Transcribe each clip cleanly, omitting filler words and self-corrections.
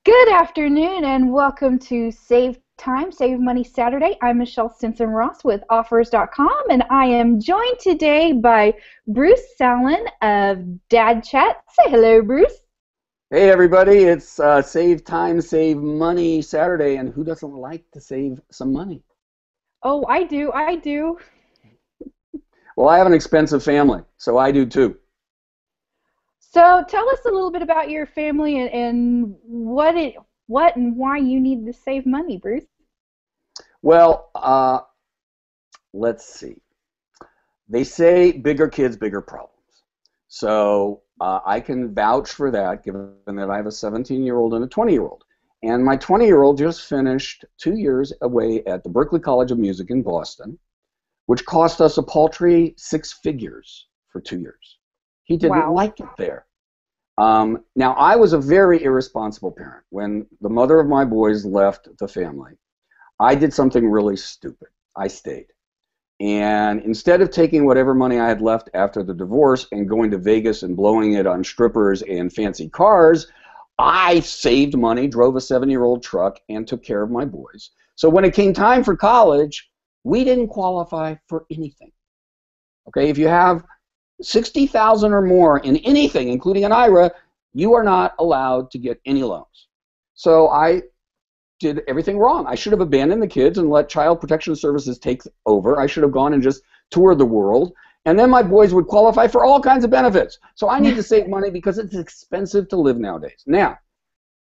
Good afternoon and welcome to Save Time, Save Money Saturday. I'm Michelle Stinson-Ross with Offers.com, and I am joined today by Bruce Salen of Dad Chat. Say hello, Bruce. Hey everybody, it's Save Time, Save Money Saturday, and who doesn't like to save some money? Oh, I do. Well, I have an expensive family, so I do too. So tell us a little bit about your family and what and why you need to save money, Bruce. Well, let's see. They say bigger kids, bigger problems. So I can vouch for that, given that I have a 17-year-old and a 20-year-old. And my 20-year-old just finished 2 years away at the Berklee College of Music in Boston, which cost us a paltry 6 figures for 2 years. He didn't Wow. like it there. Now, I was a very irresponsible parent. When the mother of my boys left the family, I did something really stupid. I stayed. And instead of taking whatever money I had left after the divorce and going to Vegas and blowing it on strippers and fancy cars, I saved money, drove a 7-year-old truck, and took care of my boys. So when it came time for college, we didn't qualify for anything. Okay, if you have 60,000 or more in anything, including an IRA, you are not allowed to get any loans. So I did everything wrong. I should have abandoned the kids and let Child Protection Services take over. I should have gone and just toured the world, and then my boys would qualify for all kinds of benefits. So I need to save money because it's expensive to live nowadays. Now,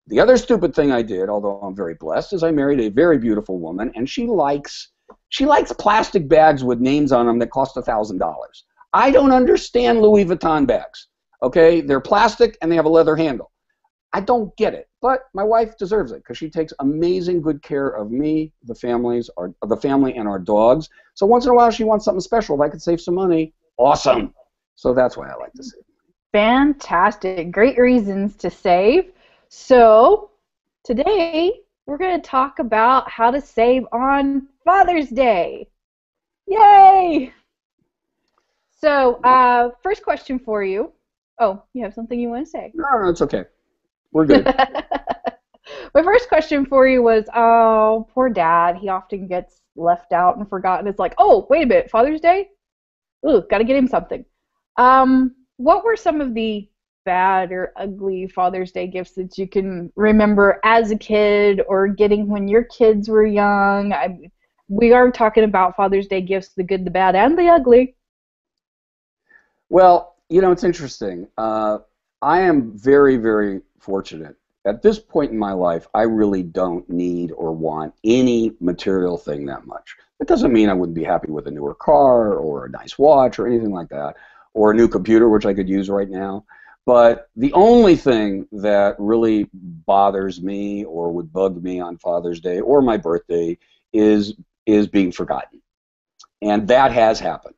the other stupid thing I did, although I'm very blessed, is I married a very beautiful woman, and she likes plastic bags with names on them that cost $1,000. I don't understand Louis Vuitton bags. Okay, they're plastic and they have a leather handle. I don't get it, but my wife deserves it because she takes amazing good care of me, the family, and our dogs. So once in a while she wants something special. If I could save some money, awesome. So that's why I like to save. Fantastic. Great reasons to save. So today we're going to talk about how to save on Father's Day. Yay! So first question for you. Oh, you have something you want to say? No, it's okay. We're good. My first question for you was, oh, poor Dad. He often gets left out and forgotten. It's like, oh, wait a minute, Father's Day? Ooh, got to get him something. What were some of the bad or ugly Father's Day gifts that you can remember as a kid or getting when your kids were young? We are talking about Father's Day gifts, the good, the bad, and the ugly. Well, you know, it's interesting. I am very, very fortunate. At this point in my life, I really don't need or want any material thing that much. That doesn't mean I wouldn't be happy with a newer car or a nice watch or anything like that, or a new computer, which I could use right now. But the only thing that really bothers me or would bug me on Father's Day or my birthday is being forgotten. And that has happened.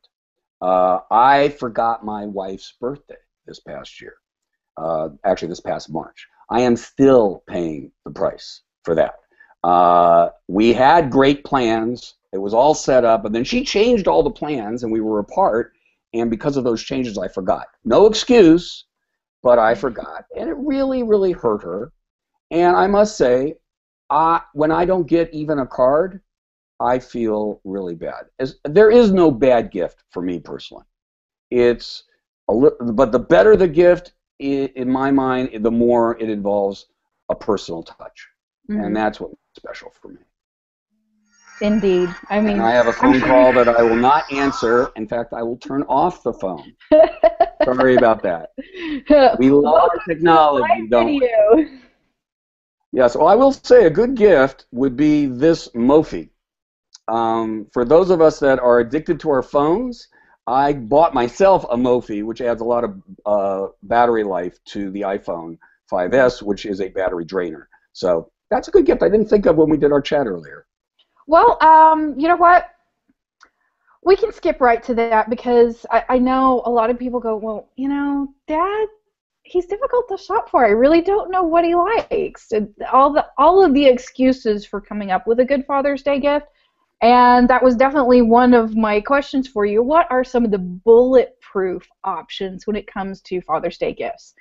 I forgot my wife's birthday this past year. Actually, this past March. I am still paying the price for that. We had great plans. It was all set up, and then she changed all the plans, and we were apart, and because of those changes, I forgot. No excuse, but I forgot, and it really, really hurt her. And I must say, when I don't get even a card, I feel really bad. There is no bad gift for me personally. It's but the better the gift, in my mind, the more it involves a personal touch, and that's what's special for me. Indeed. I mean, and I have a phone call that I will not answer. In fact, I will turn off the phone. Sorry about that. We love our technology, don't we? Yes. Well, I will say a good gift would be this Mophie. For those of us that are addicted to our phones, I bought myself a Mophie, which adds a lot of battery life to the iPhone 5S, which is a battery drainer. So that's a good gift I didn't think of when we did our chat earlier. Well, you know what? We can skip right to that because I know a lot of people go, well, you know, Dad, he's difficult to shop for. I really don't know what he likes. And all of the excuses for coming up with a good Father's Day gift. And that was definitely one of my questions for you. What are some of the bulletproof options when it comes to Father's Day gifts?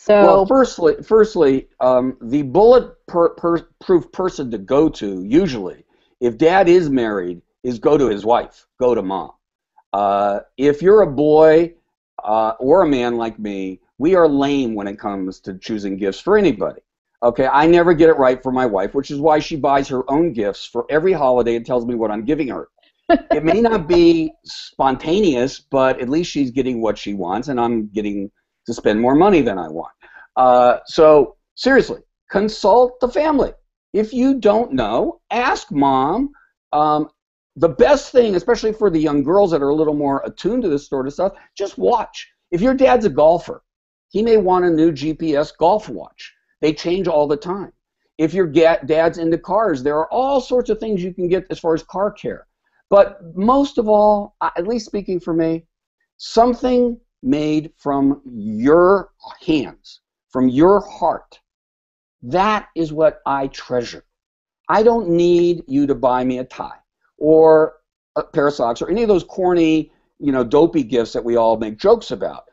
Well, So, the bullet-proof person to go to, usually, if dad is married, is go to his wife, go to mom. If you're a boy or a man like me, we are lame when it comes to choosing gifts for anybody. Okay, I never get it right for my wife, which is why she buys her own gifts for every holiday and tells me what I'm giving her. It may not be spontaneous, but at least she's getting what she wants, and I'm getting to spend more money than I want. So seriously, consult the family. If you don't know, ask mom. The best thing, especially for the young girls that are a little more attuned to this sort of stuff, just watch. If your dad's a golfer, he may want a new GPS golf watch. They change all the time. If your dad's into cars, there are all sorts of things you can get as far as car care. But most of all, at least speaking for me, something made from your hands, from your heart, that is what I treasure. I don't need you to buy me a tie or a pair of socks or any of those corny, dopey gifts that we all make jokes about.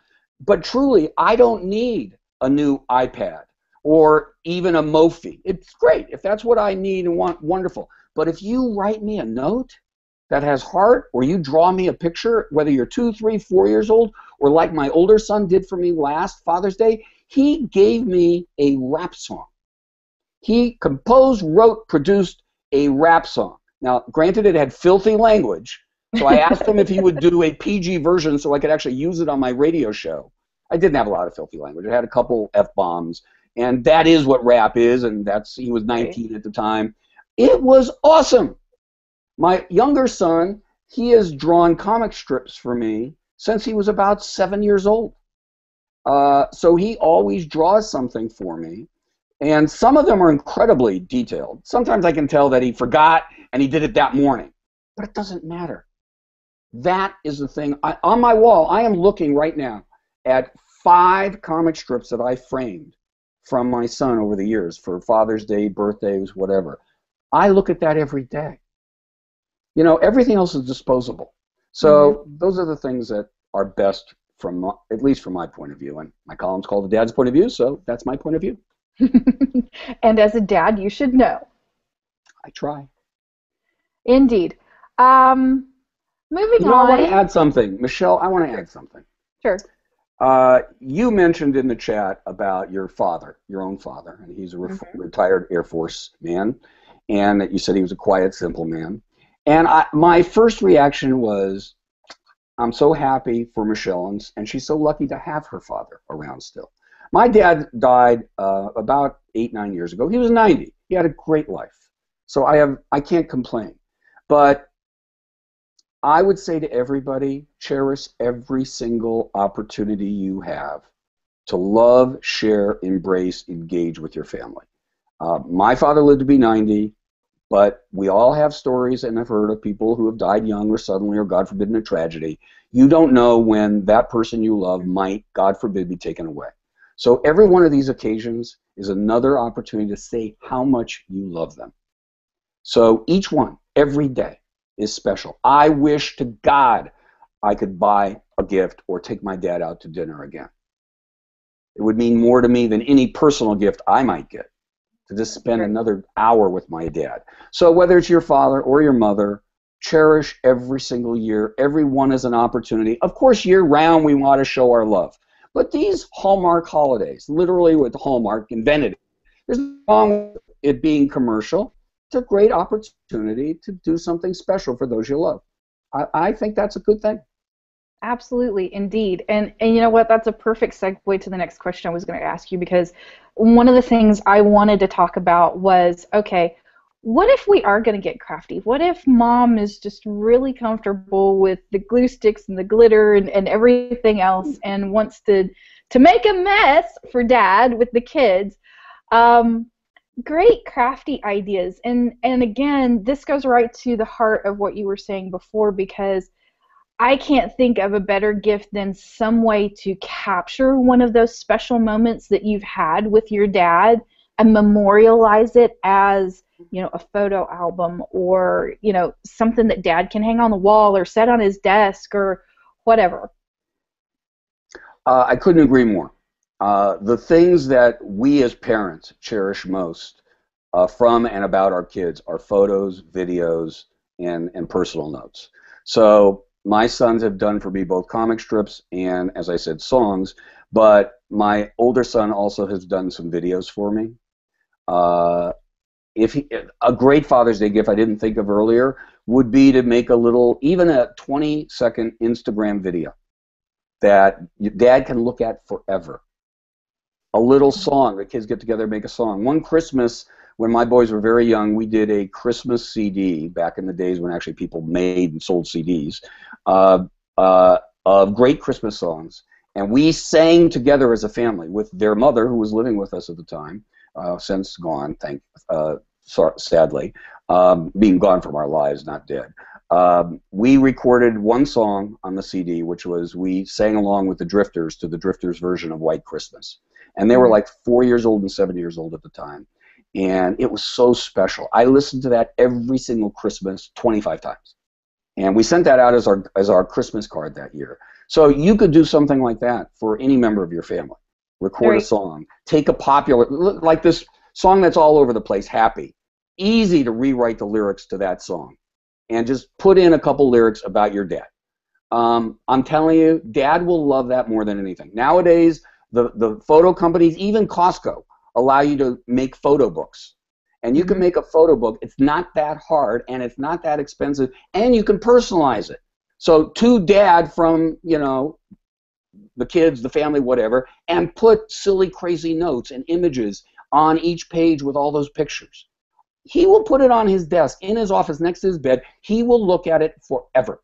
But truly, I don't need a new iPad or even a Mophie. It's great. If that's what I need and want, wonderful. But if you write me a note that has heart, or you draw me a picture, whether you're 2, 3, 4 years old, or like my older son did for me last Father's Day, he gave me a rap song. He composed, wrote, produced a rap song. Now, granted, it had filthy language, so I asked him if he would do a PG version so I could actually use it on my radio show. I didn't have a lot of filthy language. It had a couple F-bombs, and that is what rap is, and he was 19 at the time. It was awesome. My younger son, he has drawn comic strips for me since he was about 7 years old. So he always draws something for me. And some of them are incredibly detailed. Sometimes I can tell that he forgot and he did it that morning. But it doesn't matter. That is the thing. On my wall, I am looking right now at 5 comic strips that I framed from my son over the years for Father's Day, birthdays, whatever. I look at that every day. Everything else is disposable. So those are the things that are best at least from my point of view. And my column's called The Dad's Point of View, so that's my point of view. And as a dad, you should know. I try. Indeed. Moving on. I want to add something. Michelle, I want to add something. Sure. You mentioned in the chat about your father, your own father, and he's a retired Air Force man, and that you said he was a quiet, simple man. And my first reaction was, I'm so happy for Michelle, and she's so lucky to have her father around still. My dad died about 8, 9 years ago. He was 90. He had a great life. So I can't complain. But I would say to everybody, cherish every single opportunity you have to love, share, embrace, engage with your family. My father lived to be 90, but we all have stories and have heard of people who have died young or suddenly or, God forbid, in a tragedy. You don't know when that person you love might, God forbid, be taken away. So every one of these occasions is another opportunity to say how much you love them. So each one, every day, is special. I wish to God I could buy a gift or take my dad out to dinner again. It would mean more to me than any personal gift I might get, to just spend another hour with my dad. So whether it's your father or your mother, cherish every single year. Every one is an opportunity. Of course, year-round we want to show our love. But these Hallmark holidays, literally what Hallmark invented, there's nothing wrong with it being commercial. It's a great opportunity to do something special for those you love. I think that's a good thing. Absolutely, indeed. And you know what? That's a perfect segue to the next question I was going to ask you, because one of the things I wanted to talk about was, okay, what if we are going to get crafty? What if mom is just really comfortable with the glue sticks and the glitter and everything else and wants to make a mess for dad with the kids? Great crafty ideas. And again, this goes right to the heart of what you were saying before, because I can't think of a better gift than some way to capture one of those special moments that you've had with your dad and memorialize it as, a photo album or, something that dad can hang on the wall or set on his desk or whatever. I couldn't agree more. The things that we as parents cherish most from and about our kids are photos, videos, and personal notes. So my sons have done for me both comic strips and, as I said, songs, but my older son also has done some videos for me. Uh, a great Father's Day gift I didn't think of earlier would be to make a little, even a 20-second Instagram video that your dad can look at forever. A little song. The kids get together and make a song. One Christmas, when my boys were very young, we did a Christmas CD back in the days when actually people made and sold CDs of great Christmas songs. And we sang together as a family with their mother, who was living with us at the time, since gone, sadly, being gone from our lives, not dead. We recorded one song on the CD, which was we sang along with the Drifters to the Drifters version of White Christmas. And they were like 4 years old and 7 years old at the time. And it was so special. I listened to that every single Christmas 25 times. And we sent that out as our Christmas card that year. So you could do something like that for any member of your family. Record a song. Take a popular, like this song that's all over the place, Happy. Easy to rewrite the lyrics to that song. And just put in a couple lyrics about your dad. I'm telling you, Dad will love that more than anything. Nowadays, the photo companies, even Costco, allow you to make photo books. And you can make a photo book. It's not that hard, and it's not that expensive, and you can personalize it. So to Dad from, you know, the kids, the family, whatever, and put silly, crazy notes and images on each page with all those pictures. He will put it on his desk, in his office, next to his bed. He will look at it forever.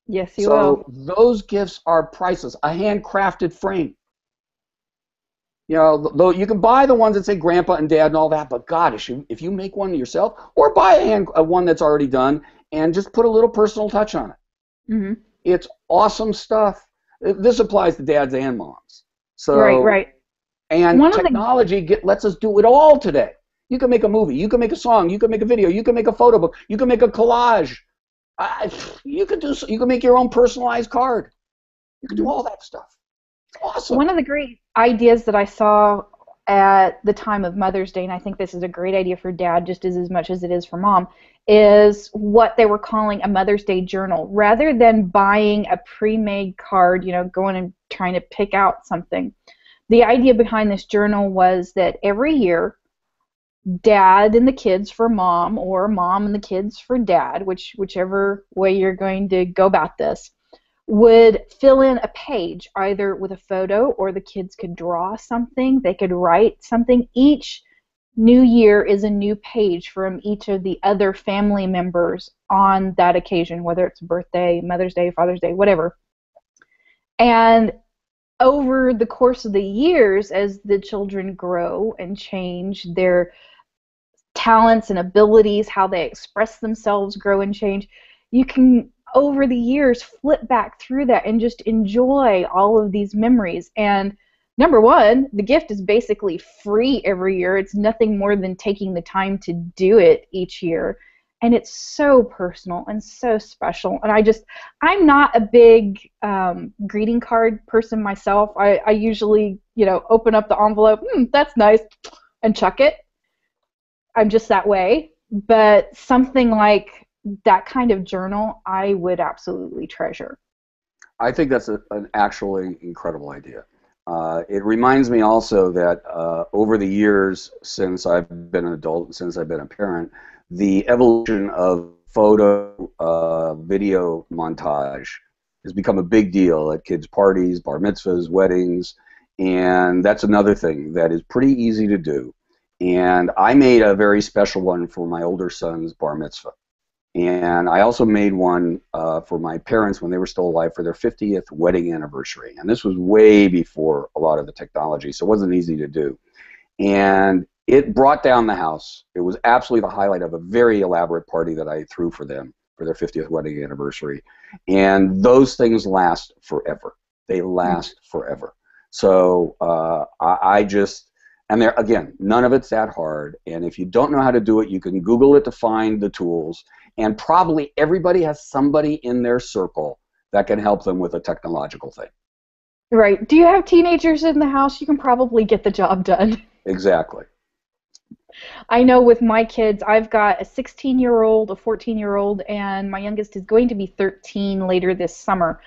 Yes, he will. So those gifts are priceless. A handcrafted frame. You know, though you can buy the ones that say Grandpa and Dad and all that, but God, if you make one yourself, or buy one that's already done, and just put a little personal touch on it. It's awesome stuff. This applies to dads and moms. So, right. And technology lets us do it all today. You can make a movie, you can make a song, you can make a video, you can make a photo book, you can make a collage. You can make your own personalized card. You can do all that stuff. It's awesome. One of the great ideas that I saw at the time of Mother's Day, and I think this is a great idea for Dad just as much as it is for Mom, is what they were calling a Mother's Day journal. Rather than buying a pre-made card, you know, going and trying to pick out something, the idea behind this journal was that every year, Dad and the kids for Mom, or Mom and the kids for Dad, whichever way you're going to go about this, would fill in a page either with a photo, or the kids could draw something, they could write something. Each new year is a new page from each of the other family members on that occasion, whether it's birthday, Mother's Day, Father's Day, whatever. And over the course of the years, as the children grow and change, their talents and abilities, how they express themselves grow and change, you can, over the years, flip back through that and just enjoy all of these memories. And number one, the gift is basically free every year. It's nothing more than taking the time to do it each year. And it's so personal and so special. And I'm not a big greeting card person myself. I usually, you know, open up the envelope, that's nice, and chuck it. I'm just that way. But something like that kind of journal, I would absolutely treasure. I think that's an actually incredible idea. It reminds me also that over the years since I've been an adult and since I've been a parent, the evolution of photo, video montage has become a big deal at kids' parties, bar mitzvahs, weddings, and that's another thing that is pretty easy to do. And I made a very special one for my older son's bar mitzvah. And I also made one for my parents when they were still alive for their 50th wedding anniversary. And this was way before a lot of the technology, so it wasn't easy to do. And it brought down the house. It was absolutely the highlight of a very elaborate party that I threw for them for their 50th wedding anniversary. And those things last forever. They last forever. So and there, again, none of it's that hard. And if you don't know how to do it, you can Google it to find the tools. And probably everybody has somebody in their circle that can help them with a technological thing. Right. Do you have teenagers in the house? You can probably get the job done. Exactly. I know with my kids, I've got a 16-year-old, a 14-year-old, and my youngest is going to be 13 later this summer.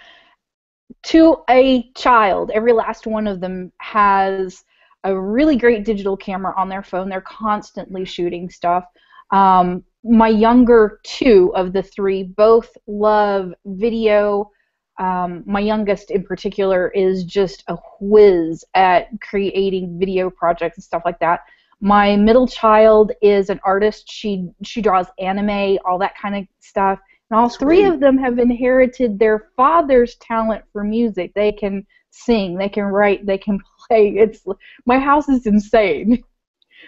To a child, every last one of them has a really great digital camera on their phone. They're constantly shooting stuff. My younger two of the three both love video. My youngest in particular is just a whiz at creating video projects and stuff like that. My middle child is an artist. She draws anime, all that kind of stuff. And all three Sweet. of them have inherited their father's talent for music. They can sing, they can write, they can play. It's my house is insane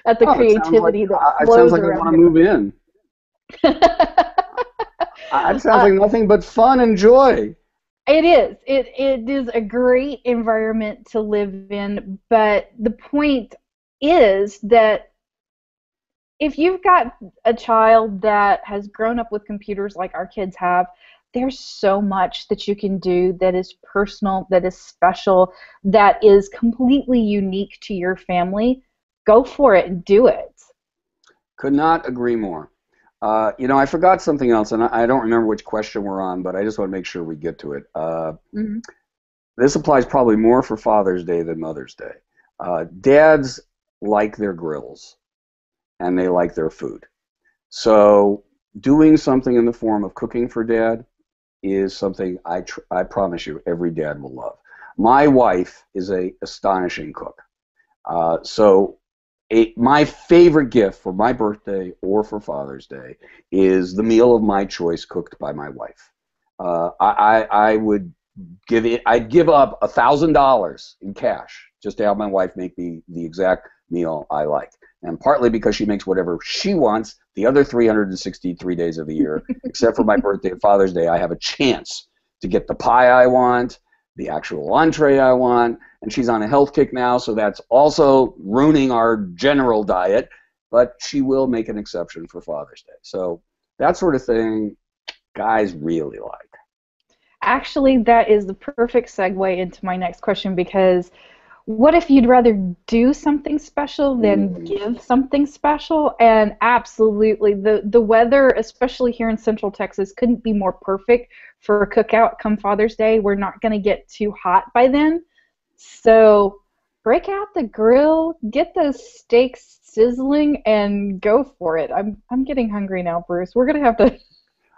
at the Oh, creativity that it sounds flows like I want around to move in. here. It sounds like nothing but fun and joy. It is. It is a great environment to live in, but the point is that if you've got a child that has grown up with computers like our kids have, there's so much that you can do that is personal, that is special, that is completely unique to your family. Go for it and do it. Could not agree more. I forgot something else, and I don't remember which question we're on, but I just want to make sure we get to it. Mhm. This applies probably more for Father's Day than Mother's Day. Dads like their grills, and they like their food. So doing something in the form of cooking for Dad is something I promise you every dad will love. My wife is a astonishing cook. My favorite gift for my birthday or for Father's Day is the meal of my choice cooked by my wife. I'd give up $1,000 in cash just to have my wife make the exact meal I like. And partly because she makes whatever she wants the other 363 days of the year, except for my birthday and Father's Day, I have a chance to get the pie I want, the actual entree I want, and she's on a health kick now, so that's also ruining our general diet, but she will make an exception for Father's Day. So that sort of thing, guys really like. Actually, that is the perfect segue into my next question because what if you'd rather do something special than give something special? And absolutely, the weather, especially here in Central Texas, couldn't be more perfect for a cookout come Father's Day. We're not going to get too hot by then. So break out the grill, get those steaks sizzling, and go for it. I'm getting hungry now, Bruce. We're going to have to...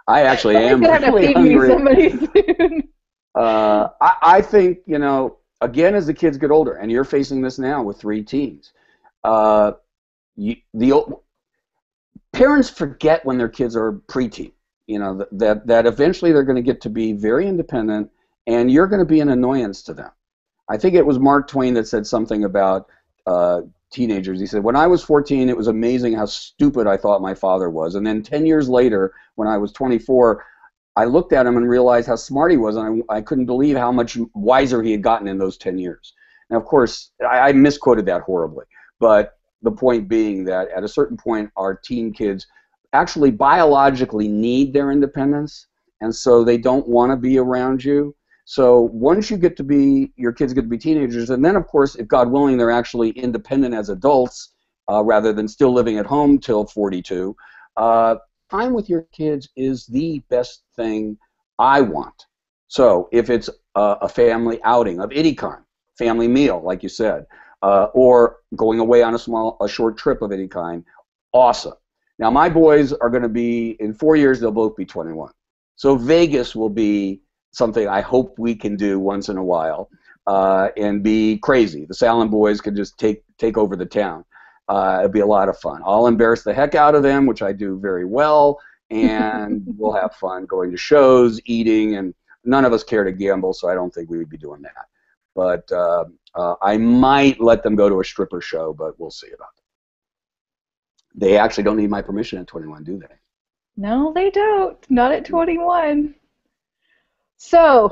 I actually am gonna have to really feed hungry. me somebody soon. I think, again, as the kids get older, and you're facing this now with 3 teens, parents forget when their kids are preteen, that eventually they're going to get to be very independent, and you're going to be an annoyance to them. I think it was Mark Twain that said something about teenagers. He said, when I was 14, it was amazing how stupid I thought my father was. And then 10 years later, when I was 24, I looked at him and realized how smart he was, and I couldn't believe how much wiser he had gotten in those 10 years. Now, of course, I misquoted that horribly, but the point being that at a certain point, our teen kids actually biologically need their independence, and so they don't want to be around you. So once your kids get to be teenagers, and then, of course, if God willing, they're actually independent as adults rather than still living at home till 42, time with your kids is the best thing I want. So if it's a family outing of any kind, family meal, like you said, or going away on a short trip of any kind, awesome. Now, my boys are going to be, in 4 years, they'll both be 21. So Vegas will be something I hope we can do once in a while and be crazy. The Salem boys can just take over the town. It'll be a lot of fun. I'll embarrass the heck out of them, which I do very well, and we'll have fun going to shows, eating, and none of us care to gamble, so I don't think we would be doing that. But I might let them go to a stripper show, but we'll see about it. They actually don't need my permission at 21, do they? No, they don't. Not at 21. So,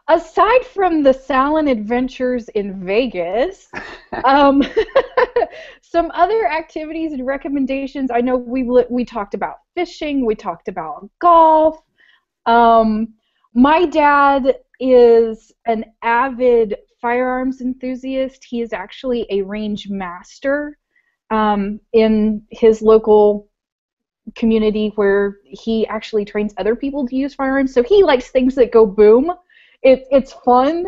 aside from the Salon adventures in Vegas, some other activities and recommendations. I know we talked about fishing, we talked about golf. My dad is an avid firearms enthusiast. He is actually a range master in his local community where he actually trains other people to use firearms. So he likes things that go boom. It's fun.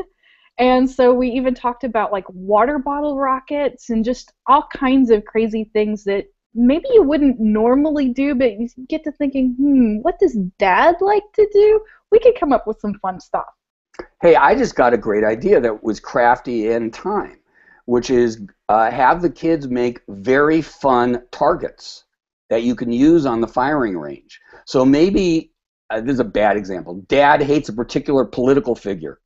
And so we even talked about like water bottle rockets and just all kinds of crazy things that maybe you wouldn't normally do, but you get to thinking, what does Dad like to do? We could come up with some fun stuff. Hey, I just got a great idea that was crafty in time, which is have the kids make very fun targets that you can use on the firing range. So maybe, this is a bad example, Dad hates a particular political figure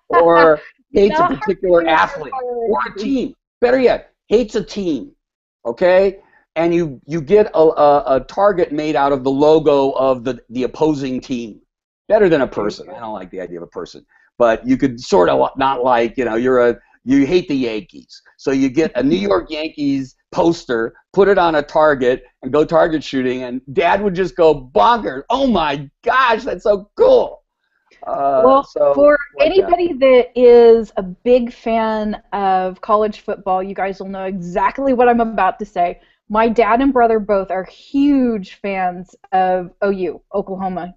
or hates a particular athlete or a team. Better yet, hates a team, okay? And you get a target made out of the logo of the opposing team. Better than a person. I don't like the idea of a person. But you could sort of not like, you hate the Yankees. So you get a New York Yankees poster, put it on a target, and go target shooting, and Dad would just go bonkers. Oh my gosh, that's so cool. Well, for anybody that is a big fan of college football, you guys will know exactly what I'm about to say. My dad and brother both are huge fans of OU, Oklahoma.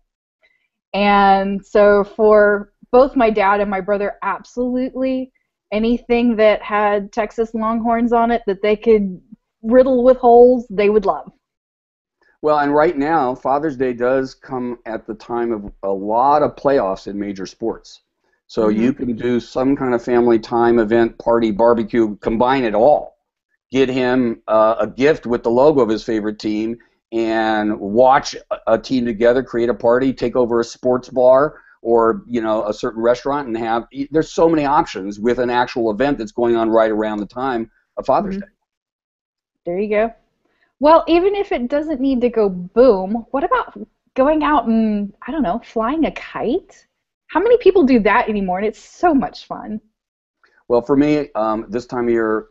And so for both my dad and my brother, absolutely anything that had Texas Longhorns on it that they could riddle with holes, they would love. Well, and right now, Father's Day does come at the time of a lot of playoffs in major sports. So you can do some kind of family time event, party, barbecue, combine it all. Get him a gift with the logo of his favorite team and watch a team together, create a party, take over a sports bar or, a certain restaurant and there's so many options with an actual event that's going on right around the time of Father's Day. There you go. Well, even if it doesn't need to go boom, what about going out and, I don't know, flying a kite? How many people do that anymore? And it's so much fun. Well, for me, this time of year,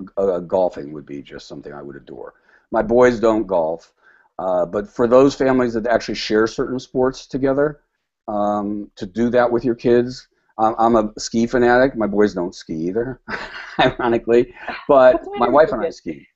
golfing would be just something I would adore. My boys don't golf, but for those families that actually share certain sports together, to do that with your kids, I'm a ski fanatic. My boys don't ski either, ironically, but my wife and I ski.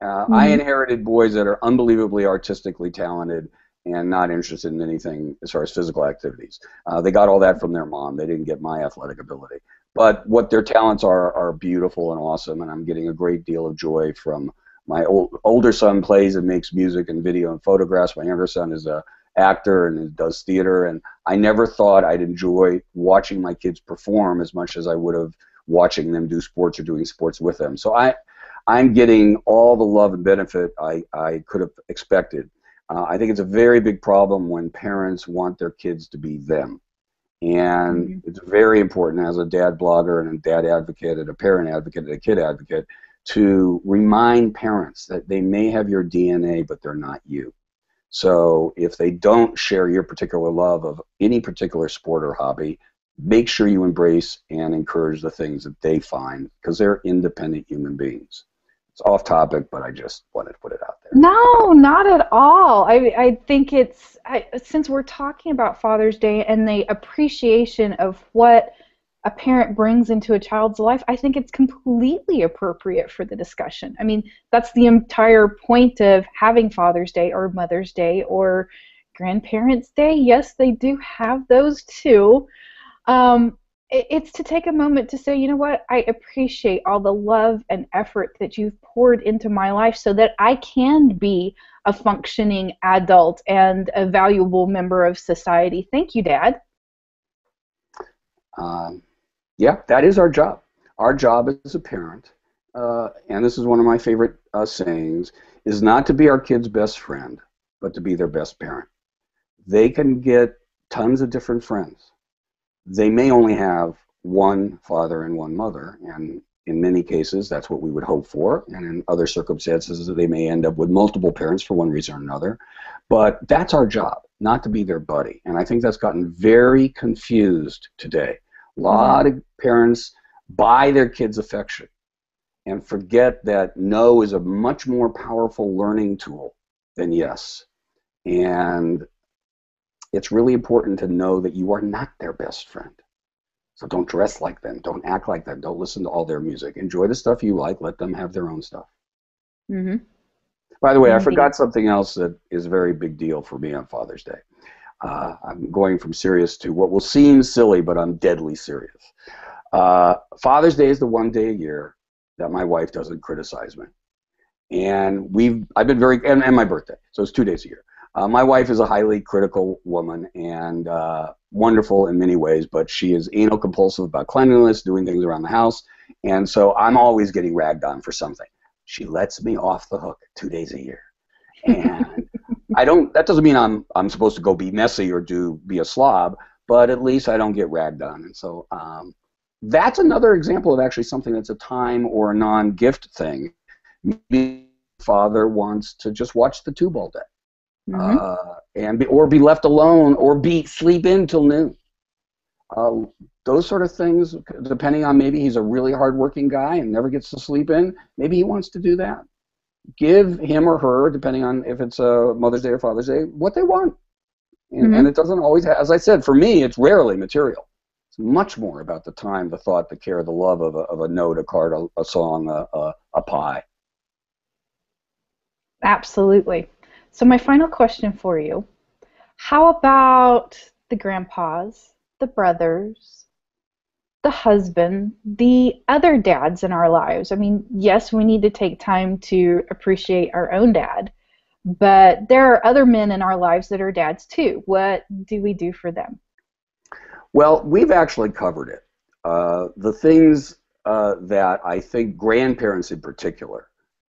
I inherited boys that are unbelievably artistically talented and not interested in anything as far as physical activities. They got all that from their mom. They didn't get my athletic ability. But what their talents are beautiful and awesome, and I'm getting a great deal of joy from my older son plays and makes music and video and photographs. My younger son is a actor and does theater, and I never thought I'd enjoy watching my kids perform as much as I would have watching them do sports or doing sports with them. So I'm getting all the love and benefit I could have expected. I think it's a very big problem when parents want their kids to be them. And it's very important as a dad blogger and a dad advocate and a parent advocate and a kid advocate to remind parents that they may have your DNA, but they're not you. So if they don't share your particular love of any particular sport or hobby, make sure you embrace and encourage the things that they find, because they're independent human beings. It's off topic, but I just wanted to put it out there. No, not at all. I think since we're talking about Father's Day and the appreciation of what a parent brings into a child's life, I think it's completely appropriate for the discussion. I mean, that's the entire point of having Father's Day or Mother's Day or Grandparents' Day. Yes, they do have those too. It's to take a moment to say, you know what, I appreciate all the love and effort that you've poured into my life so that I can be a functioning adult and a valuable member of society. Thank you, Dad. Yeah, that is our job. Our job as a parent, and this is one of my favorite sayings, is not to be our kid's best friend, but to be their best parent. They can get tons of different friends. They may only have one father and one mother, and in many cases that's what we would hope for, and in other circumstances they may end up with multiple parents for one reason or another. But that's our job, not to be their buddy, and I think that's gotten very confused today. A lot of parents buy their kids' affection and forget that no is a much more powerful learning tool than yes. And it's really important to know that you are not their best friend. So don't dress like them. Don't act like them. Don't listen to all their music. Enjoy the stuff you like. Let them have their own stuff. Mm-hmm. By the way, I Indeed. forgot something else that is a very big deal for me on Father's Day. I'm going from serious to what will seem silly, but I'm deadly serious. Father's Day is the one day a year that my wife doesn't criticize me. And I've been and my birthday, so it's 2 days a year. My wife is a highly critical woman and wonderful in many ways, but she is anal compulsive about cleanliness, doing things around the house, and so I'm always getting ragged on for something. She lets me off the hook 2 days a year, and I don't. That doesn't mean I'm supposed to go be messy or be a slob, but at least I don't get ragged on, and so that's another example of actually something that's a time or a non-gift thing. Maybe father wants to just watch the tube all day, Mm-hmm. or be left alone, or sleep in till noon. Uh, those sort of things, depending on, maybe he's a really hardworking guy and never gets to sleep in. Maybe he wants to do that. Give him or her, depending on if it's a Mother's Day or Father's Day, what they want. And Mm-hmm. it doesn't always as I said, for me, it's rarely material. It's much more about the time, the thought, the care, the love of a note, a card, a song, a pie. Absolutely. So my final question for you, how about the grandpas, the brothers, the husband, the other dads in our lives? I mean, yes, we need to take time to appreciate our own dad, but there are other men in our lives that are dads too. What do we do for them? Well, we've actually covered it. The things that I think grandparents in particular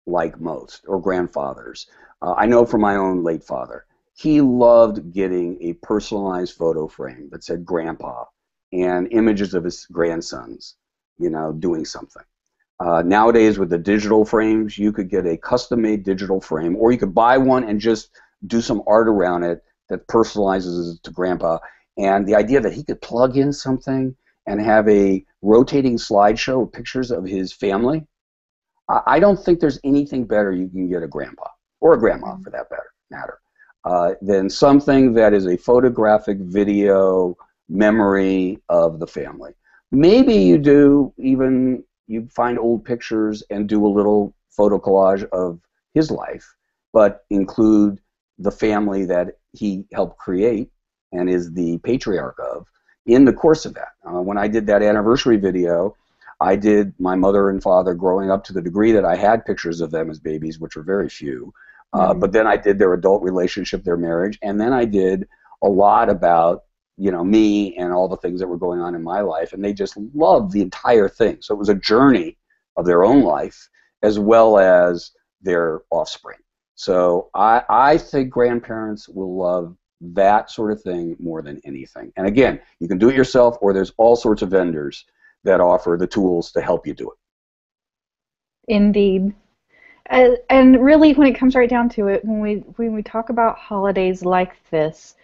like most, or grandfathers. I know from my own late father, he loved getting a personalized photo frame that said grandpa and images of his grandsons, doing something. Nowadays, with the digital frames, you could get a custom-made digital frame, or you could buy one and just do some art around it that personalizes it to grandpa. And the idea that he could plug in something and have a rotating slideshow of pictures of his family, I don't think there's anything better you can get a grandpa, or a grandma for that matter, than something that is a photographic video memory of the family. Maybe you find old pictures and do a little photo collage of his life, but include the family that he helped create and is the patriarch of in the course of that. When I did that anniversary video, I did my mother and father growing up to the degree that I had pictures of them as babies, which are very few. Mm-hmm. But then I did their adult relationship, their marriage, and then I did a lot about me and all the things that were going on in my life, and they just loved the entire thing. So it was a journey of their own life as well as their offspring. So I think grandparents will love that sort of thing more than anything. And again, you can do it yourself, or there's all sorts of vendors that offer the tools to help you do it. Indeed. And really, when it comes right down to it, when we talk about holidays like this,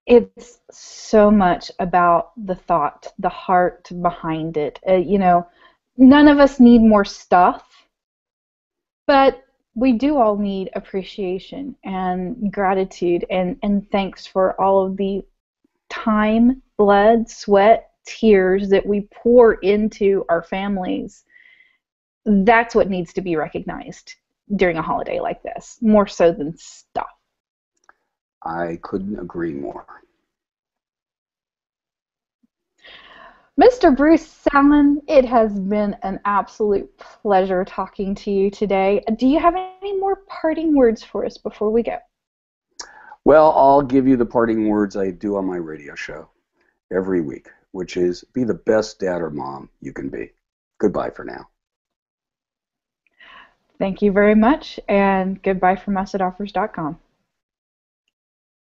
it's so much about the thought, the heart behind it. None of us need more stuff, but we do all need appreciation and gratitude and thanks for all of the time, blood, sweat, tears that we pour into our families. That's what needs to be recognized during a holiday like this, more so than stuff. I couldn't agree more. Mr. Bruce Sallin, it has been an absolute pleasure talking to you today. Do you have any more parting words for us before we go? Well, I'll give you the parting words I do on my radio show every week, which is be the best dad or mom you can be. Goodbye for now. Thank you very much, and goodbye from us at offers.com.